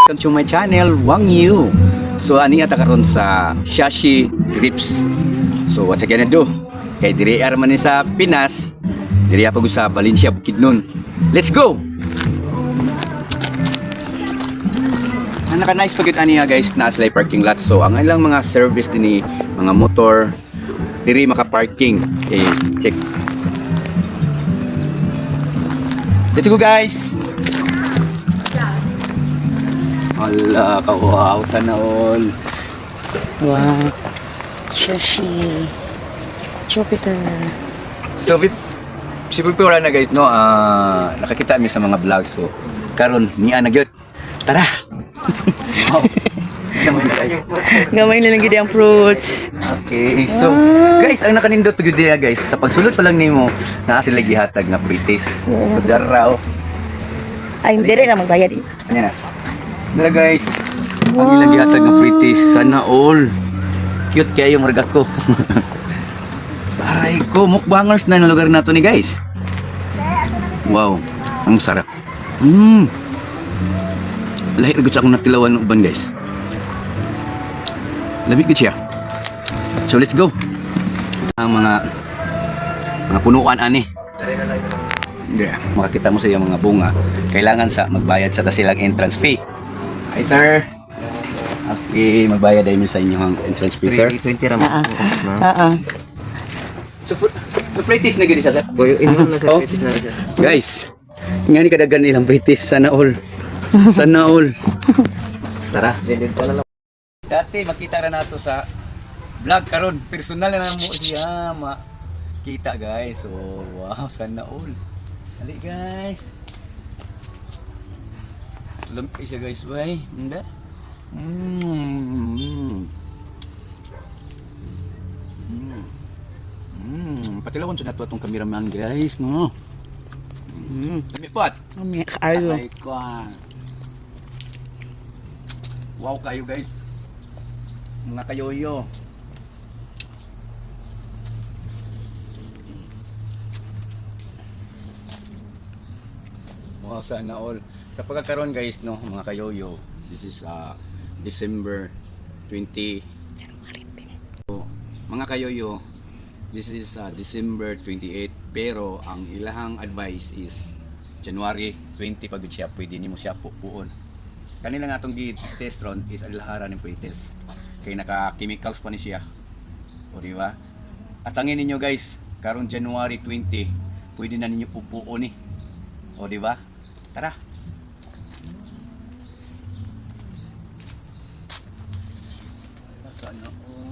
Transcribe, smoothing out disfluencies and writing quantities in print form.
Welcome to my channel, Wang Yu. So ani ata karon sa Shashi Grips. So what's again do? Kay diri ar man ni sa Pinas, diri pa sa Valencia Bukidnon. Let's go. Ang naka-nice pagit aniya guys na sila parking lot. So ang ilang mga service dinhi mga motor diri maka-parking. Okay, check. Let's go guys. Hala, kawaw, sana all. Wow. Shashi. Jupiter. So, si Pupura na guys, no, nakakita kami sa mga vlog. So, karon niya na gyud. Tara! Wow! Gamay na lang gid ang fruits. Okay, so, guys, ang nakanindot pa gyud diya guys, sa pagsulod pa lang nimo, naa sila gihatag nga pritis. So, daraw. Ay, hindi rin na magbayad. Ano na? Dara guys, ang ilang gihatag nga pritis. Sana all. Cute kaya yung marga ko. Aray ko, mukbangers na ng lugar na to ni guys. Wow, ang sarap. Lahir ko sa akong natilawan ng uban guys. Labig ko siya. So let's go. Ang mga punuan ani. Yeah, makakita mo sa iyong mga bunga. Kailangan sa magbayad sa silang entrance fee. Hi sir. Okay, magbayad ay mo sa inyong entrance fee sir. 20 raman. So British na gini siya sir. Boy, ingon na sa Oh. British na siya. Guys, nga ni kadagan nilang British. Sana all. Sana all. Tara. Dindin pa na lang. Dati makita ra nato sa vlog karon. Personal na mo siya makita guys. So wow, sana all. Dali guys. Lumpy siya guys, bay. Hindi. Patilawon sa nato atong cameraman guys, no. Lumipot. Kami kayo. Ay ko. Wow kayo guys. Mga kayoyo. Wow, sana all. Sa pagkakaroon guys, no, mga kayoyo, this is December 20. So, mga kayoyo, this is December 28, pero ang ilahang advice is January 20 pag siya pwede nimo siya puon. Kanila nga itong test ron is alahara ng pre-test. Kaya naka-chemicals pa ni siya. O di ba? At angin ninyo guys, karon January 20, pwede na ninyo pupuon eh. O di ba? Tara. Sana all.